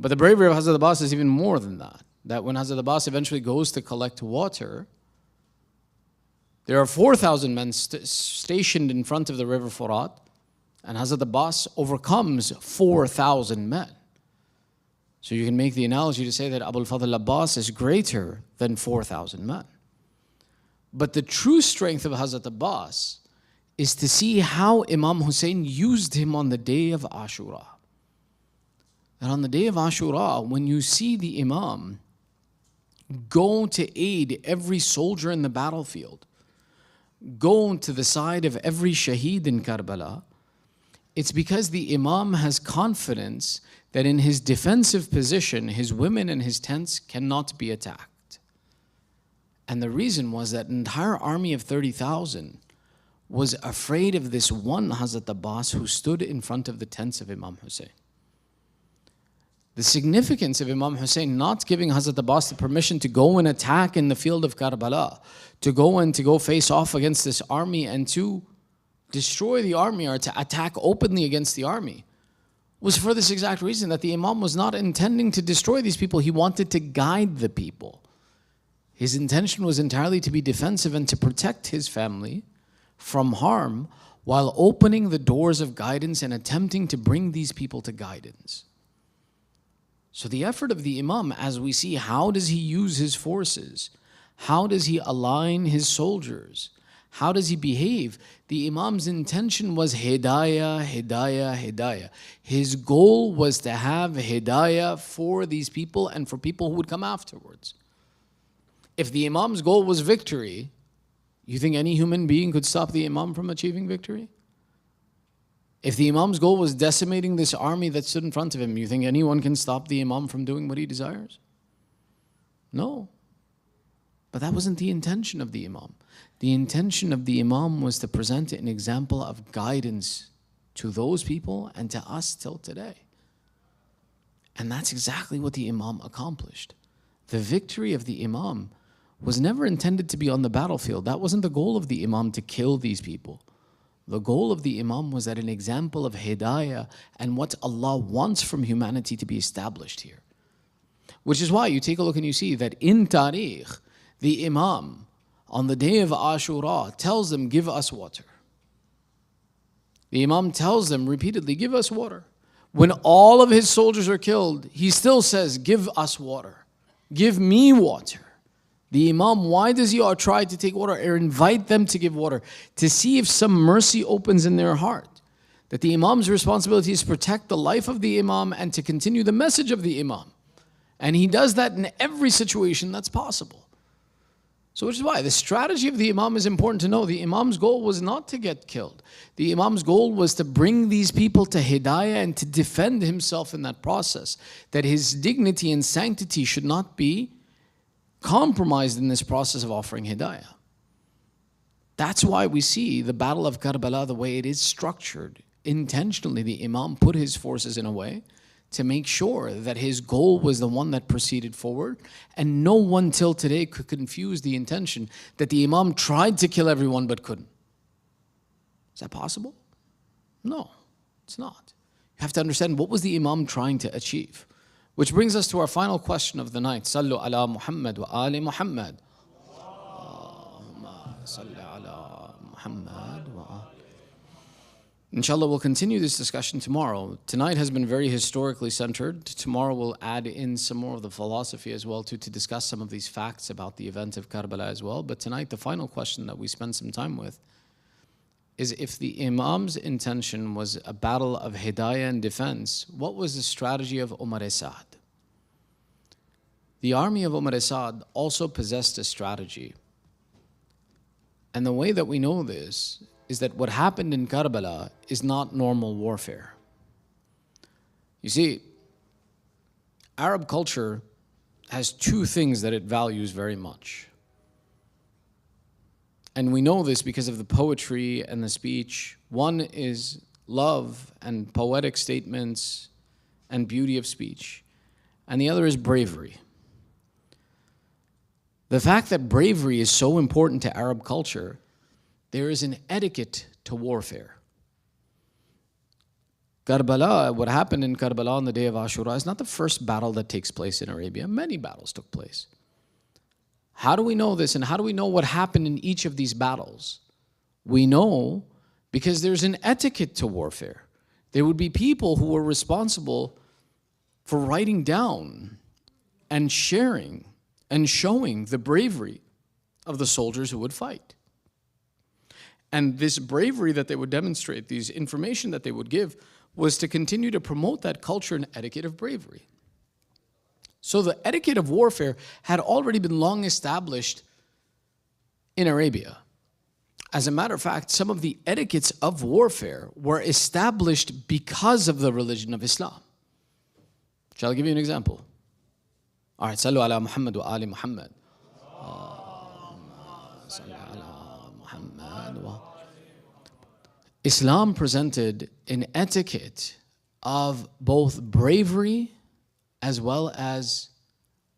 But the bravery of Hazrat Abbas is even more than that. That when Hazrat Abbas eventually goes to collect water, there are 4,000 men stationed in front of the river Furat, and Hazrat Abbas overcomes 4,000 men. So you can make the analogy to say that Abul Fadl Abbas is greater than 4,000 men. But the true strength of Hazrat Abbas is to see how Imam Hussain used him on the day of Ashura. And on the day of Ashura, when you see the Imam go to aid every soldier in the battlefield, go to the side of every shaheed in Karbala, it's because the Imam has confidence that in his defensive position, his women and his tents cannot be attacked. And the reason was that an entire army of 30,000 was afraid of this one Hazrat Abbas who stood in front of the tents of Imam Hussain. The significance of Imam Hussain not giving Hazrat Abbas the permission to go and attack in the field of Karbala, to go face off against this army and to destroy the army or to attack openly against the army, was for this exact reason, that the Imam was not intending to destroy these people. He wanted to guide the people. His intention was entirely to be defensive and to protect his family from harm while opening the doors of guidance and attempting to bring these people to guidance. So the effort of the Imam, as we see, how does he use his forces? How does he align his soldiers? How does he behave? The Imam's intention was hidayah, hidayah, hidayah. His goal was to have hidayah for these people and for people who would come afterwards. If the Imam's goal was victory, you think any human being could stop the Imam from achieving victory? If the Imam's goal was decimating this army that stood in front of him, you think anyone can stop the Imam from doing what he desires? No. But that wasn't the intention of the Imam. The intention of the Imam was to present an example of guidance to those people and to us till today. And that's exactly what the Imam accomplished. The victory of the Imam was never intended to be on the battlefield. That wasn't the goal of the Imam, to kill these people. The goal of the Imam was that an example of hidayah and what Allah wants from humanity to be established here. Which is why you take a look and you see that in Tariq, the Imam on the day of Ashura tells them, give us water. The Imam tells them repeatedly, give us water. When all of his soldiers are killed, he still says, give us water. Give me water. The Imam, why does he try to take water or invite them to give water? To see if some mercy opens in their heart. That the Imam's responsibility is to protect the life of the Imam and to continue the message of the Imam. And he does that in every situation that's possible. So which is why the strategy of the Imam is important to know. The Imam's goal was not to get killed. The Imam's goal was to bring these people to hidayah and to defend himself in that process. That his dignity and sanctity should not be compromised in this process of offering hidayah. That's why we see the Battle of Karbala the way it is structured. Intentionally, the Imam put his forces in a way to make sure that his goal was the one that proceeded forward, and no one till today could confuse the intention that the Imam tried to kill everyone but couldn't. Is that possible? No, it's not. You have to understand, what was the Imam trying to achieve? Which brings us to our final question of the night. Sallu ala Muhammad wa ali Muhammad. Allahumma salli ala Muhammad wa ali. Inshallah, we'll continue this discussion tomorrow. Tonight has been very historically centered. Tomorrow we'll add in some more of the philosophy as well to discuss some of these facts about the event of Karbala as well. But tonight, the final question that we spend some time with is, if the Imam's intention was a battle of hidayah and defense, what was the strategy of Umar Sa'd? The army of Umar Sa'd also possessed a strategy. And the way that we know this is that what happened in Karbala is not normal warfare. You see, Arab culture has two things that it values very much. And we know this because of the poetry and the speech. One is love and poetic statements and beauty of speech. And the other is bravery. The fact that bravery is so important to Arab culture, there is an etiquette to warfare. Karbala, what happened in Karbala on the day of Ashura is not the first battle that takes place in Arabia. Many battles took place. How do we know this, and how do we know what happened in each of these battles? We know because there's an etiquette to warfare. There would be people who were responsible for writing down and sharing and showing the bravery of the soldiers who would fight. And this bravery that they would demonstrate, these information that they would give, was to continue to promote that culture and etiquette of bravery. So the etiquette of warfare had already been long established in Arabia. As a matter of fact, some of the etiquettes of warfare were established because of the religion of Islam. Shall I give you an example? All right, Sallu ala Muhammad wa ali Muhammad. Islam presented an etiquette of both bravery as well as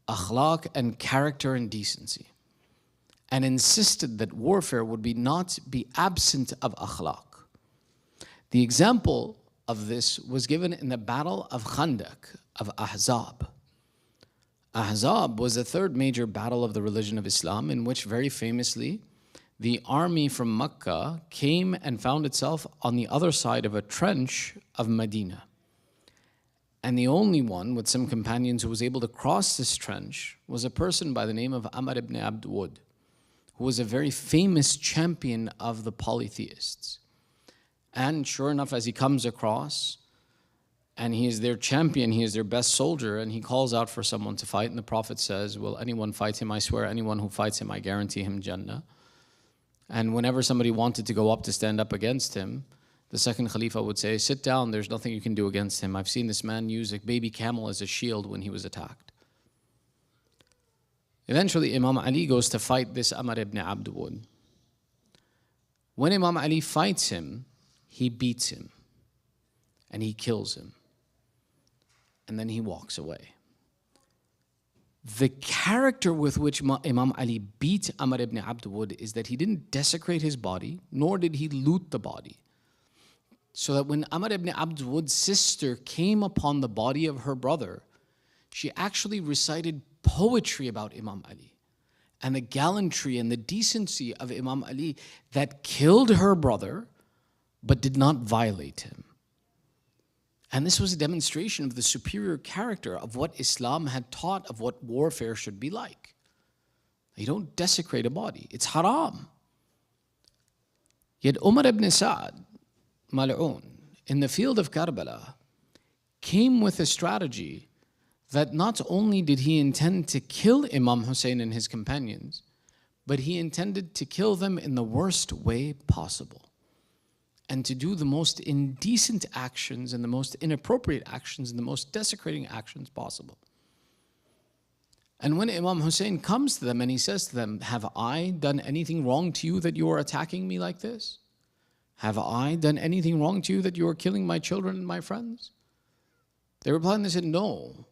akhlaq and character and decency, and insisted that warfare would not be absent of akhlaq. The example of this was given in the battle of Khandak, of Ahzab. Ahzab was the third major battle of the religion of Islam, in which very famously the army from Mecca came and found itself on the other side of a trench of Medina. And the only one with some companions who was able to cross this trench was a person by the name of Amr ibn Abd Wud, who was a very famous champion of the polytheists. And sure enough, as he comes across, and he is their champion, he is their best soldier, and he calls out for someone to fight, and the Prophet says, will anyone fight him? I swear, anyone who fights him, I guarantee him Jannah. And whenever somebody wanted to go up to stand up against him, the second Khalifa would say, sit down, there's nothing you can do against him. I've seen this man use a baby camel as a shield when he was attacked. Eventually, Imam Ali goes to fight this Amr ibn Abd Wud. When Imam Ali fights him, he beats him, and he kills him. And then he walks away. The character with which Imam Ali beat Amr ibn Abd Wud is that he didn't desecrate his body, nor did he loot the body. So that when Amr ibn Abd Wud's sister came upon the body of her brother, she actually recited poetry about Imam Ali and the gallantry and the decency of Imam Ali that killed her brother but did not violate him. And this was a demonstration of the superior character of what Islam had taught of what warfare should be like. You don't desecrate a body. It's haram. Yet Umar ibn Sa'd, Mal'un, in the field of Karbala, came with a strategy that not only did he intend to kill Imam Hussain and his companions, but he intended to kill them in the worst way possible, and to do the most indecent actions and the most inappropriate actions and the most desecrating actions possible. And when Imam Hussain comes to them and he says to them, have I done anything wrong to you that you are attacking me like this? Have I done anything wrong to you that you are killing my children and my friends? They replied and they said, no.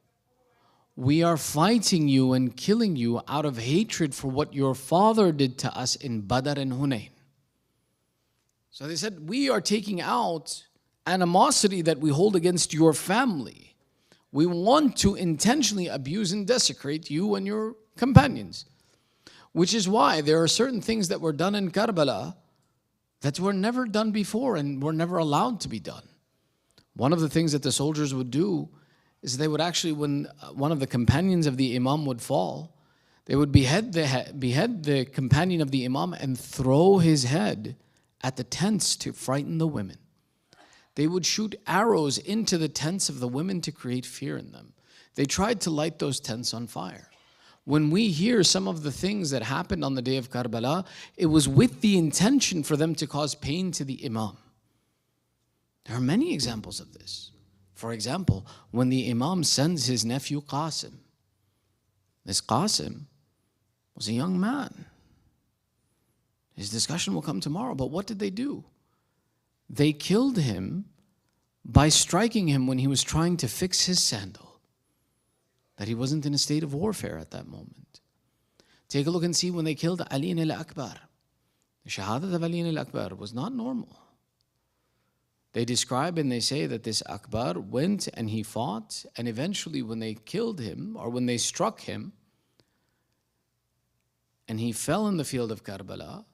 We are fighting you and killing you out of hatred for what your father did to us in Badr and Hunayn. So they said, we are taking out animosity that we hold against your family. We want to intentionally abuse and desecrate you and your companions. Which is why there are certain things that were done in Karbala that were never done before and were never allowed to be done. One of the things that the soldiers would do is they would actually, when one of the companions of the Imam would fall, they would behead the companion of the Imam and throw his head at the tents to frighten the women. They would shoot arrows into the tents of the women to create fear in them. They tried to light those tents on fire. When we hear some of the things that happened on the day of Karbala, it was with the intention for them to cause pain to the Imam. There are many examples of this. For example, when the Imam sends his nephew Qasim, this Qasim was a young man. His discussion will come tomorrow, but what did they do? They killed him by striking him when he was trying to fix his sandal, that he wasn't in a state of warfare at that moment. Take a look and see when they killed Ali al-Akbar. The Shahadat of Ali al-Akbar was not normal. They describe and they say that this Akbar went and he fought, and eventually when they killed him, or when they struck him, and he fell in the field of Karbala,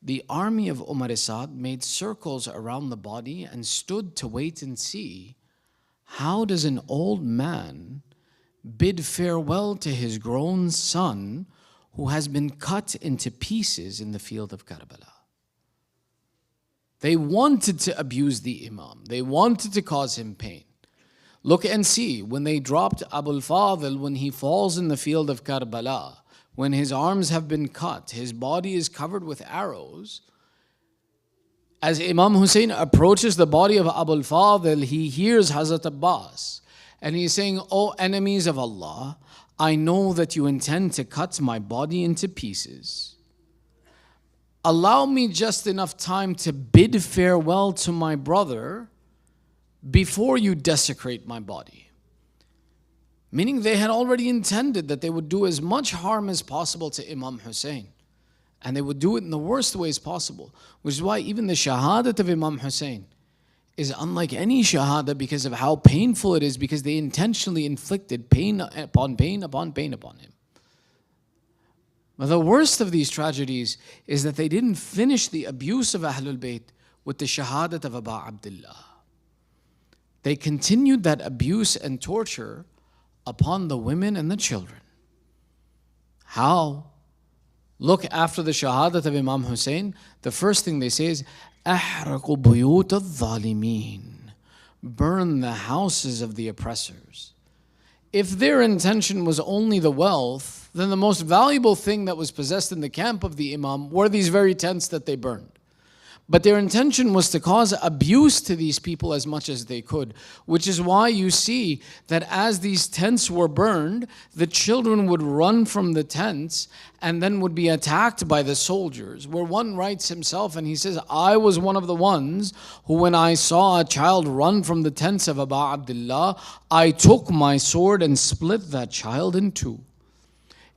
the army of Umar Sa'd made circles around the body and stood to wait and see, how does an old man bid farewell to his grown son who has been cut into pieces in the field of Karbala? They wanted to abuse the Imam. They wanted to cause him pain. Look and see, when they dropped Abul Fadl, when he falls in the field of Karbala, when his arms have been cut, his body is covered with arrows, as Imam Hussain approaches the body of Abul Fadl, he hears Hazrat Abbas, and he's saying, "O enemies of Allah, I know that you intend to cut my body into pieces. Allow me just enough time to bid farewell to my brother before you desecrate my body." Meaning they had already intended that they would do as much harm as possible to Imam Hussain. And they would do it in the worst ways possible. Which is why even the shahadat of Imam Hussain is unlike any shahada because of how painful it is, because they intentionally inflicted pain upon pain upon pain upon him. But the worst of these tragedies is that they didn't finish the abuse of Ahlul Bayt with the shahadat of Aba Abdullah. They continued that abuse and torture upon the women and the children. How? Look, after the shahadat of Imam Hussain, the first thing they say is, أَحْرَقُ بُيُوتَ الظَّالِمِينَ, burn the houses of the oppressors. If their intention was only the wealth, then the most valuable thing that was possessed in the camp of the Imam were these very tents that they burned. But their intention was to cause abuse to these people as much as they could, which is why you see that as these tents were burned, the children would run from the tents and then would be attacked by the soldiers. Where one writes himself and he says, I was one of the ones who, when I saw a child run from the tents of Aba Abdullah, I took my sword and split that child in two.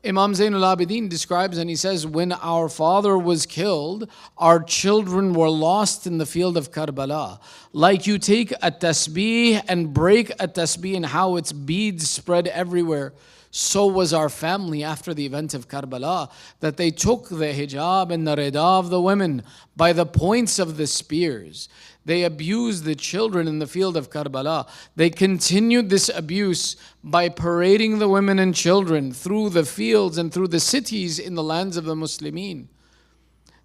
Imam Zainul Abidin describes and he says, when our father was killed, our children were lost in the field of Karbala. Like you take a tasbih and break a tasbih and how its beads spread everywhere, so was our family after the event of Karbala, that they took the hijab and the rida of the women by the points of the spears. They abused the children in the field of Karbala. They continued this abuse by parading the women and children through the fields and through the cities in the lands of the Muslimin.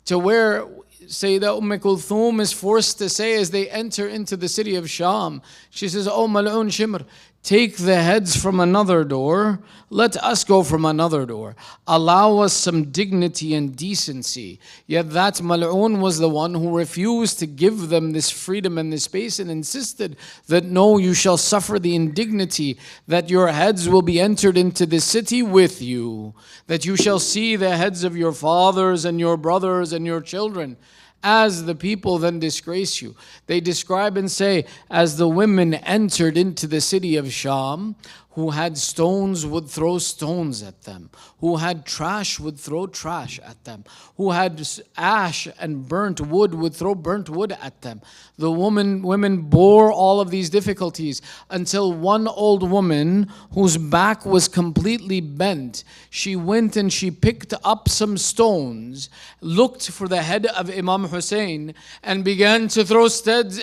To where Sayyidah Kulthum is forced to say as they enter into the city of Sham, she says, "Oh Mal'un Shimr, take the heads from another door, let us go from another door. Allow us some dignity and decency." Yet that Mal'un was the one who refused to give them this freedom and this space and insisted that no, you shall suffer the indignity, that your heads will be entered into the city with you, that you shall see the heads of your fathers and your brothers and your children, as the people then disgrace you. They describe and say, as the women entered into the city of Sham, who had stones would throw stones at them, who had trash would throw trash at them, who had ash and burnt wood would throw burnt wood at them. The women bore all of these difficulties until one old woman whose back was completely bent, she went and she picked up some stones, looked for the head of Imam Hussain and began to throw stones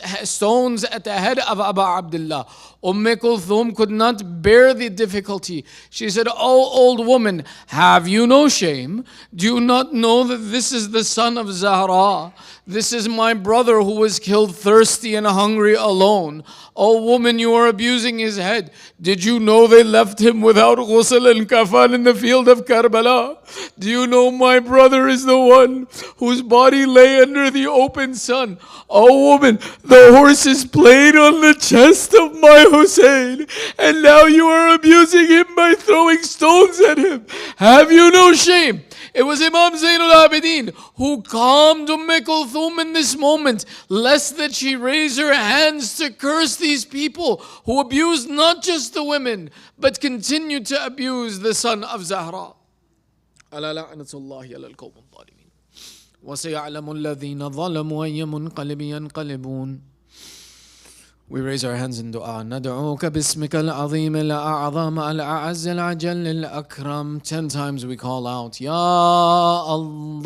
at the head of Aba Abdullah. Kulthum could not bear the difficulty. She said, "Oh old woman, have you no shame? Do you not know that this is the son of Zahra? This is my brother who was killed thirsty and hungry alone. Oh woman, you are abusing his head. Did you know they left him without ghusl and kafan in the field of Karbala? Do you know my brother is the one whose body lay under the open sun? Oh woman, the horses played on the chest of my Hussain, and now you are abusing him by throwing stones at him. Have you no shame?" It was Imam Zainul Abidin who calmed Kulthum in this moment, lest that she raise her hands to curse these people who abused not just the women, but continued to abuse the son of Zahra. ألا لعنة الله على القوم الظالمين وسيعلم الذين ظلموا أي منقلب ينقلبون. We raise our hands in dua. ندعوك باسمك العظيم الأعظم الأعز الأجل الأكرم. 10 times we call out, Ya Allah,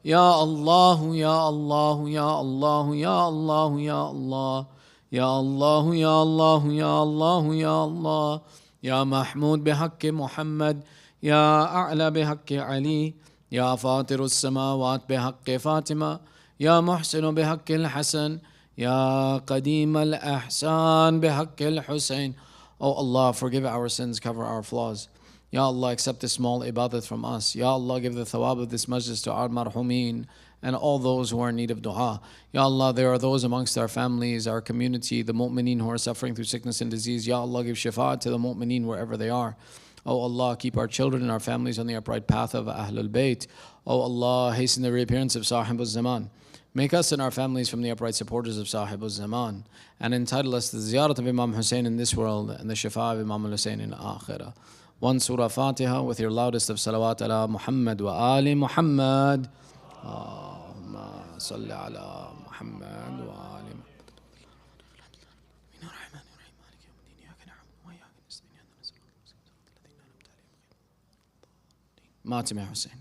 Ya Allah, Ya Allah, Ya Allah, Ya Allah, Ya Allah, Ya Allah, Ya Allah, Ya Allah, Ya Allah, Ya Mahmud بحق محمد, Ya أعلى بحق علي, Ya فاطر السماوات بحق فاطمة, Ya محسن بحق الحسن, Ya Qadim al-Ahsan bihaqq al-Hussain. Oh Allah, forgive our sins, cover our flaws. Ya Allah, accept this small ibadat from us. Ya Allah, give the thawab of this majlis to our marhumin and all those who are in need of dua. Ya Allah, there are those amongst our families, our community, the mu'mineen who are suffering through sickness and disease. Ya Allah, give shifa to the mu'mineen wherever they are. Oh Allah, keep our children and our families on the upright path of Ahlul Bayt. Oh Allah, hasten the reappearance of Sahib al-Zaman. Make us and our families from the upright supporters of Sahib al-Zaman, and entitle us to the ziyarat of Imam Hussain in this world and the shifa of Imam al-Hussain in akhirah. One surah Fatiha with your loudest of salawat ala Muhammad wa ali Muhammad. Allahumma salli ala Muhammad wa ali Muhammad. Matim ya Hussain.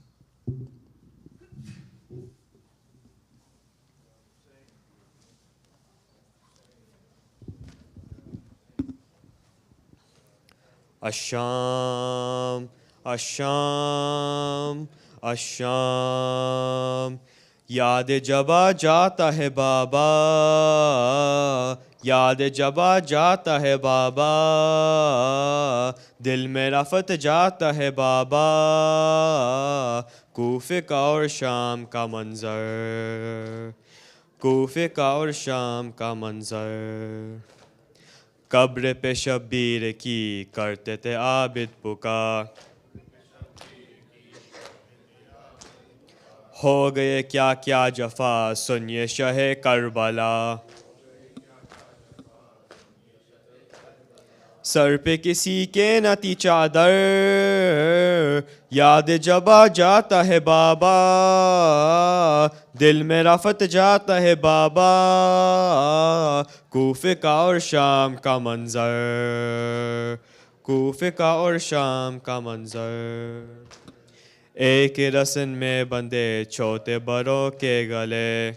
الشام الشام الشام یاد جبا جاتا ہے بابا یاد جبا جاتا ہے بابا دل میں رفت جاتا ہے بابا کوفے کا اور شام کا منظر کوفے کا اور شام کا منظر قبر پہ شبیر کی کرتے تھے عابد پکار ہو گئے کیا کیا جفا سنیے شہ کربلا سر پہ کسی کے نہ تھی چادر یاد جبا جاتا ہے بابا دل میں رفت جاتا ہے بابا کوفے کا اور شام کا منظر کوفے کا اور شام کا منظر ایک رسن میں بندے چھوٹے بڑوں کے گلے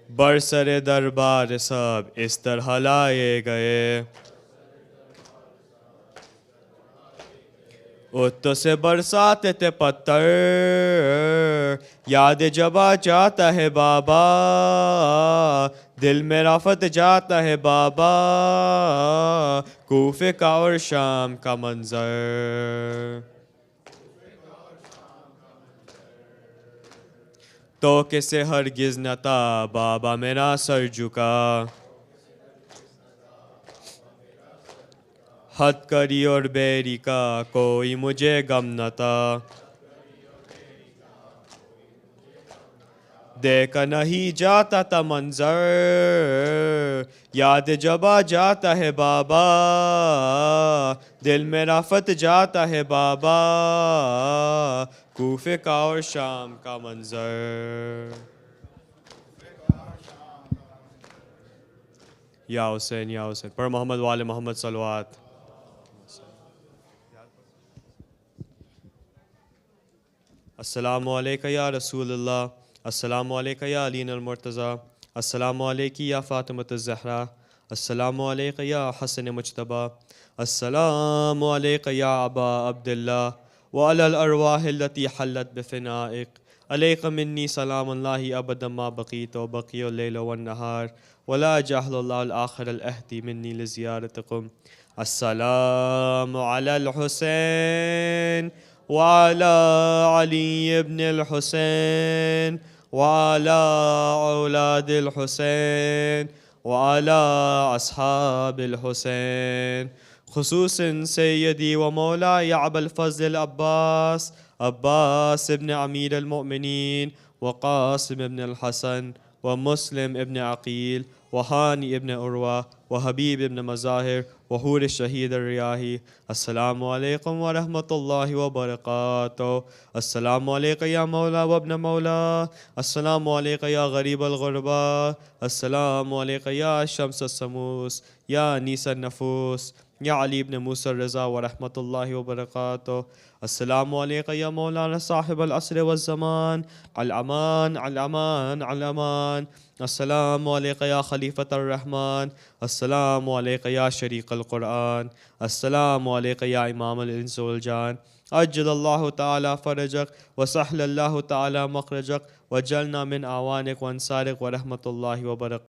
برسر دربار سب اس طرح لائے گئے اتو سے برساتے تھے پتھر یاد جبا جاتا ہے بابا دل میں رفت جاتا ہے بابا کوفے کا اور شام کا منظر تو کسے ہرگز نہ تھا بابا میرا سر جھکا حد کری اور بیری کا کوئی مجھے غم نہ تھا دیکھا نہیں جاتا تھا منظر یاد جبا جاتا ہے بابا دل میں رفت جاتا ہے بابا کوفے کا اور شام کا منظر یا حسین پر محمد والے محمد صلوات السلام علیکہ یا رسول اللہ السلام علیکہ یا علی المرتضیٰ السلام علیکی یا فاطمۃ الزہرا السلام علیکہ یا حسن مجتبیٰ السلام علیکہ یا ابا عبداللہ وعلی الارواح التي حلت بفنائق علیک منی سلام اللہ ابدا ما بقیت وبقی اللیل والنہار ولا جہل اللہ الآخر العہد منی لزیارتکم السلام علی الحسین وعلى علي بن الحسين وعلى أولاد الحسين وعلى أصحاب الحسين خصوصا سيدي ومولاي أبا الفضل عباس بن أمير المؤمنين وقاسم بن الحسن ومسلم ابن عقيل وهاني ابن أروى وحبيب ابن مظاهر وحور الشهيد الرياحي. السلام عليكم ورحمة الله وبركاته. السلام عليك يا مولا وابن مولا. السلام عليك يا غريب الغرباء. السلام عليك يا شمس السموس يا أنيس النفوس يا علي بن موسى الرضا ورحمة الله وبركاته. السلام عليك يا مولانا صاحب العصر والزمان. الأمان الأمان الأمان. السلام عليك يا خليفة الرحمن. السلام عليك يا شريك القرآن. السلام عليك يا إمام الإنس والجان. عجل الله تعالى فرجك وسهل الله تعالى مخرجك وجعلنا من أعوانك وأنصارك ورحمة الله وبركاته.